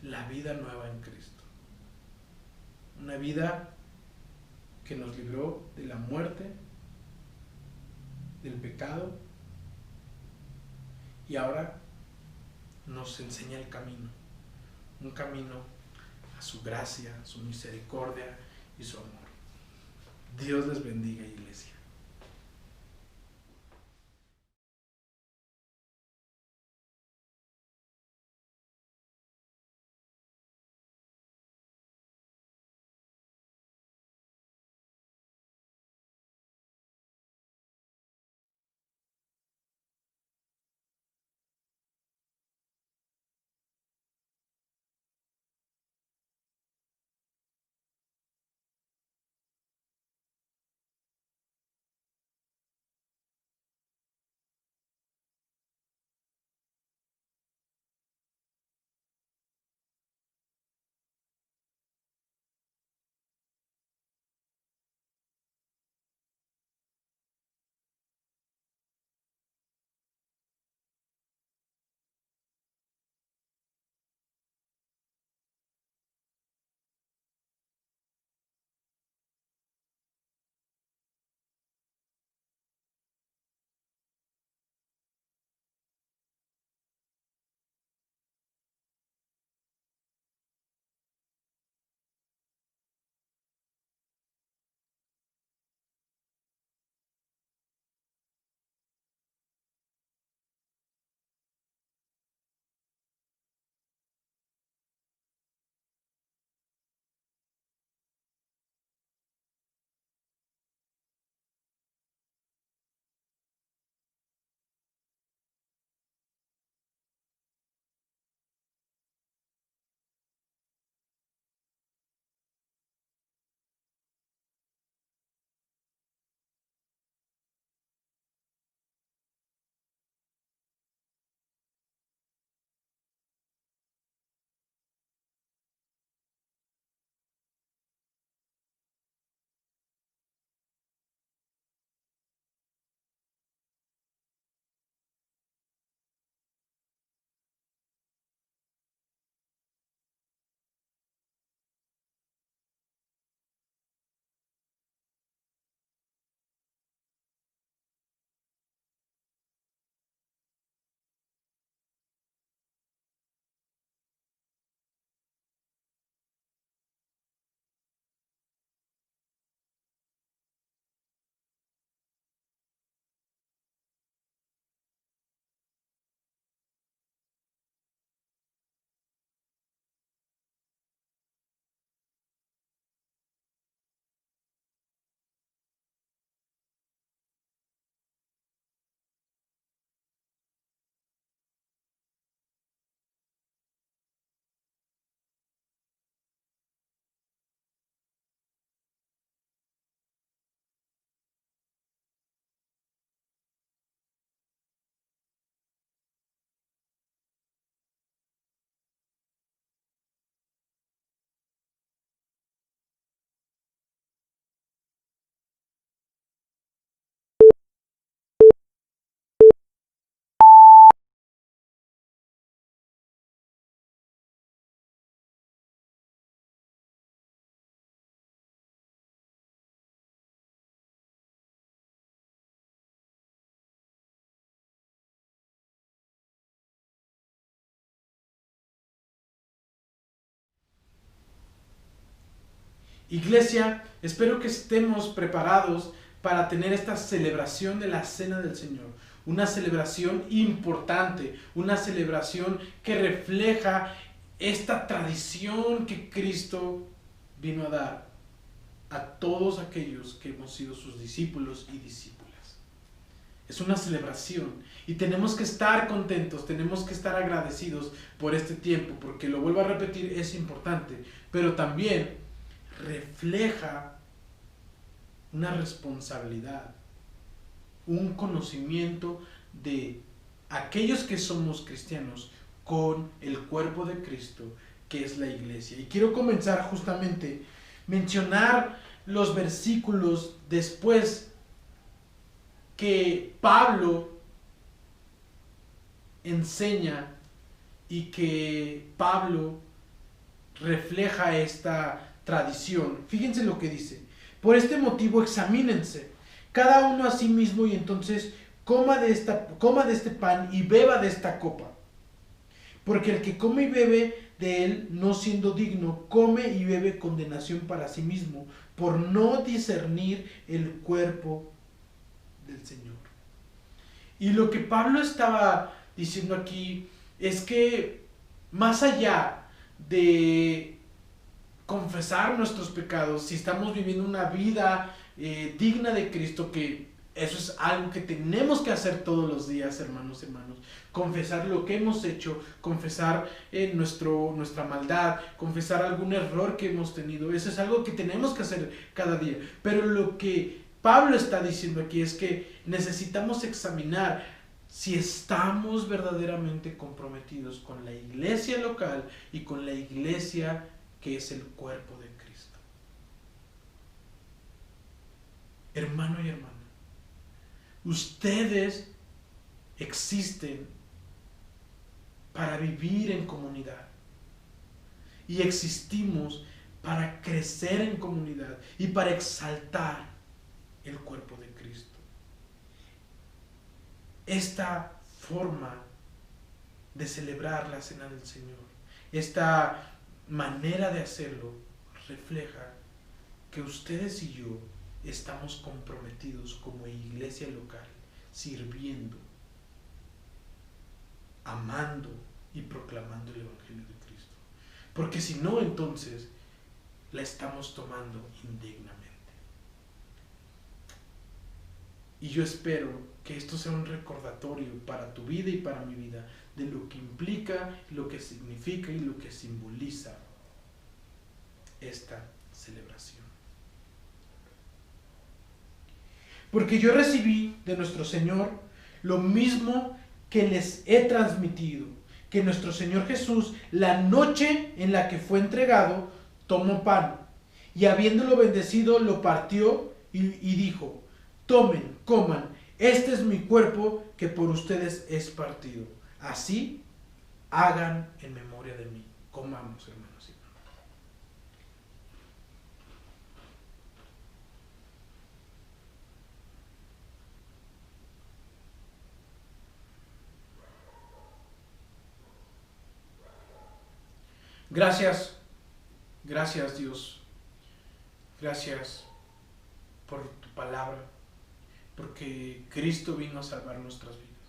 La vida nueva en Cristo. Una vida que nos libró de la muerte, del pecado, y ahora nos enseña el camino. Un camino a su gracia, su misericordia y su amor. Dios les bendiga, iglesia. Iglesia, espero que estemos preparados para tener esta celebración de la Cena del Señor. Una celebración importante, una celebración que refleja esta tradición que Cristo vino a dar a todos aquellos que hemos sido sus discípulos y discípulas. Es una celebración y tenemos que estar contentos, tenemos que estar agradecidos por este tiempo, porque lo vuelvo a repetir, es importante, pero también refleja una responsabilidad, un conocimiento de aquellos que somos cristianos con el cuerpo de Cristo, que es la iglesia. Y quiero comenzar justamente mencionar los versículos después que Pablo enseña y que Pablo refleja esta tradición. Fíjense lo que dice: por este motivo examínense cada uno a sí mismo, y entonces coma de este pan y beba de esta copa. Porque el que come y bebe de él, no siendo digno, come y bebe condenación para sí mismo, por no discernir el cuerpo del Señor. Y lo que Pablo estaba diciendo aquí es que más allá de confesar nuestros pecados, si estamos viviendo una vida digna de Cristo, que eso es algo que tenemos que hacer todos los días, hermanos, confesar lo que hemos hecho, confesar nuestra maldad, confesar algún error que hemos tenido, eso es algo que tenemos que hacer cada día. Pero lo que Pablo está diciendo aquí es que necesitamos examinar si estamos verdaderamente comprometidos con la iglesia local y con la iglesia que es el cuerpo de Cristo. Hermano y hermana, ustedes existen para vivir en comunidad y existimos para crecer en comunidad y para exaltar el cuerpo de Cristo. Esta forma de celebrar la Cena del Señor, esta manera de hacerlo, refleja que ustedes y yo estamos comprometidos como iglesia local, sirviendo, amando y proclamando el Evangelio de Cristo. Porque si no, entonces la estamos tomando indignamente. Y yo espero que esto sea un recordatorio para tu vida y para mi vida de lo que implica, lo que significa y lo que simboliza esta celebración. Porque yo recibí de nuestro Señor lo mismo que les he transmitido, que nuestro Señor Jesús, la noche en la que fue entregado, tomó pan, y habiéndolo bendecido, lo partió y dijo: tomen, coman, este es mi cuerpo que por ustedes es partido. Así hagan en memoria de mí. Comamos, hermanos. Gracias, gracias Dios, gracias por tu palabra, porque Cristo vino a salvar nuestras vidas,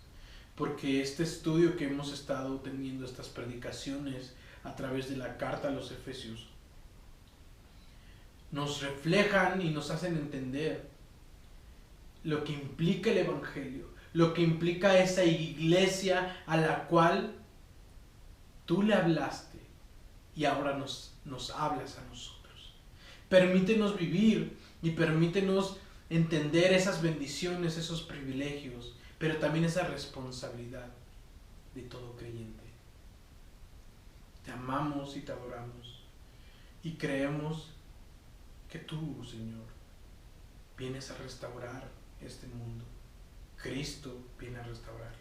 porque este estudio que hemos estado teniendo, estas predicaciones a través de la carta a los Efesios, nos reflejan y nos hacen entender lo que implica el Evangelio, lo que implica esa iglesia a la cual tú le hablaste y ahora nos hablas a nosotros. Permítenos vivir y permítenos entender esas bendiciones, esos privilegios, pero también esa responsabilidad de todo creyente. Te amamos y te adoramos y creemos que tú, Señor, vienes a restaurar este mundo. Cristo viene a restaurarlo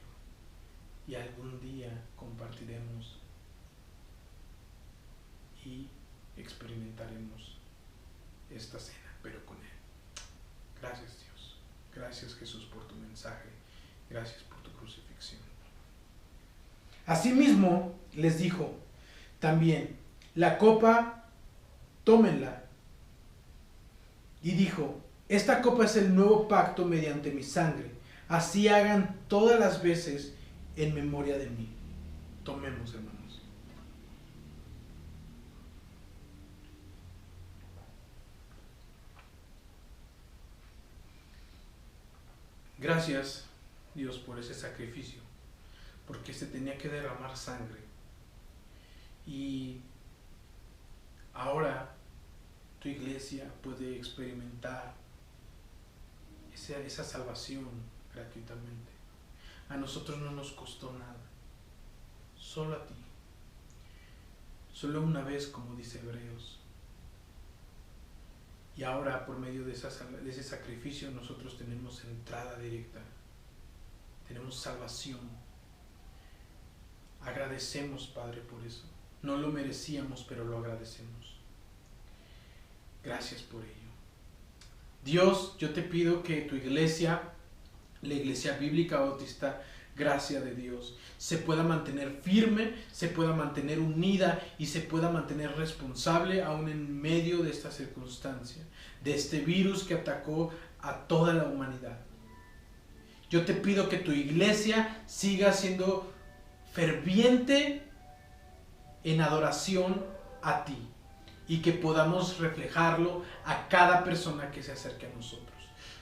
y algún día compartiremos y experimentaremos esta cena, pero con Él. Gracias Dios, gracias Jesús por tu mensaje, gracias por tu crucifixión. Asimismo les dijo también: la copa, tómenla Y dijo: esta copa es el nuevo pacto mediante mi sangre. Así hagan todas las veces en memoria de mí. Tomemos, hermanos. Gracias, Dios, por ese sacrificio, porque se tenía que derramar sangre. Y ahora tu iglesia puede experimentar esa salvación gratuitamente. A nosotros no nos costó nada, solo a ti, solo una vez, como dice Hebreos. Y ahora, por medio de ese sacrificio, nosotros tenemos entrada directa, tenemos salvación. Agradecemos, Padre, por eso. No lo merecíamos, pero lo agradecemos. Gracias por ello. Dios, yo te pido que tu iglesia, la Iglesia Bíblica Bautista Gracia de Dios, se pueda mantener firme, se pueda mantener unida y se pueda mantener responsable aún en medio de esta circunstancia, de este virus que atacó a toda la humanidad. Yo te pido que tu iglesia siga siendo ferviente en adoración a ti y que podamos reflejarlo a cada persona que se acerque a nosotros.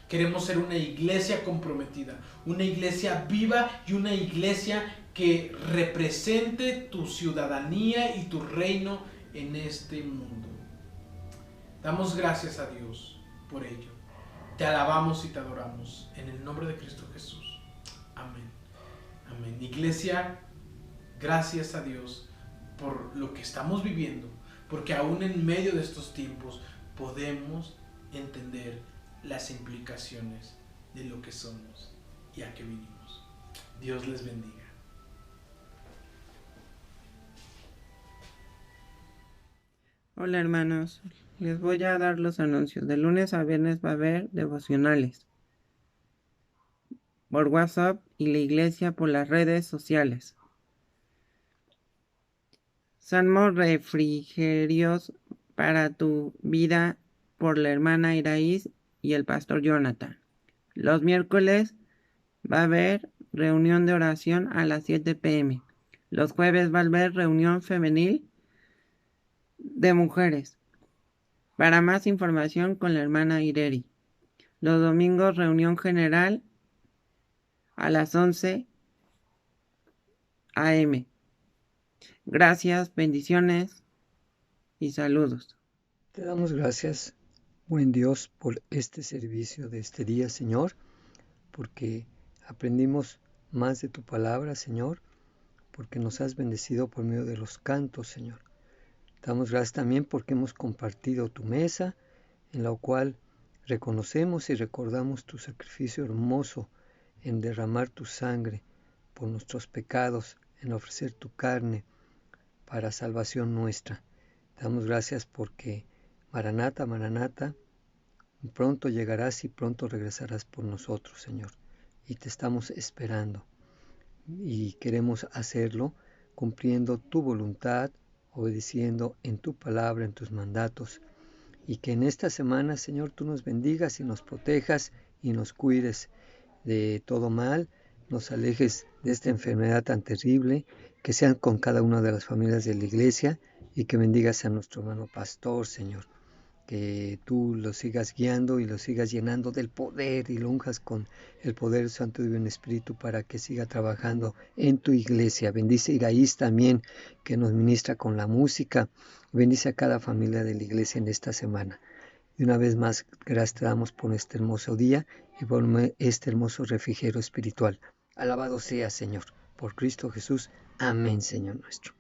Queremos ser una iglesia comprometida, una iglesia viva y una iglesia que represente tu ciudadanía y tu reino en este mundo. Damos gracias a Dios por ello. Te alabamos y te adoramos en el nombre de Cristo Jesús. Amén. Amén. Iglesia, gracias a Dios por lo que estamos viviendo, porque aún en medio de estos tiempos podemos entender las implicaciones de lo que somos y a qué vinimos. Dios les bendiga. Hola hermanos, les voy a dar los anuncios. De lunes a viernes va a haber devocionales por WhatsApp y la iglesia por las redes sociales. Salmos refrigerios para tu vida por la hermana Iraíz y el pastor Jonathan. Los miércoles va a haber reunión de oración a las 7 p.m. Los jueves va a haber reunión femenil de mujeres. Para más información con la hermana Ireri. Los domingos reunión general a las 11 a.m. Gracias, bendiciones y saludos. Te damos gracias, buen Dios, por este servicio de este día, Señor, porque aprendimos más de tu palabra, Señor, porque nos has bendecido por medio de los cantos, Señor. Te damos gracias también porque hemos compartido tu mesa, en la cual reconocemos y recordamos tu sacrificio hermoso en derramar tu sangre por nuestros pecados, en ofrecer tu carne para salvación nuestra. Te damos gracias porque Maranata, Maranata, pronto llegarás y pronto regresarás por nosotros, Señor. Y te estamos esperando. Y queremos hacerlo cumpliendo tu voluntad, obedeciendo en tu palabra, en tus mandatos. Y que en esta semana, Señor, tú nos bendigas y nos protejas y nos cuides de todo mal, nos alejes de esta enfermedad tan terrible, que sean con cada una de las familias de la iglesia y que bendigas a nuestro hermano pastor, Señor. Que tú lo sigas guiando y lo sigas llenando del poder y lo unjas con el poder santo y divino Espíritu para que siga trabajando en tu iglesia. Bendice a Iraíz también, que nos ministra con la música. Bendice a cada familia de la iglesia en esta semana. Y una vez más, gracias te damos por este hermoso día y por este hermoso refrigerio espiritual. Alabado sea, Señor, por Cristo Jesús. Amén, Señor nuestro.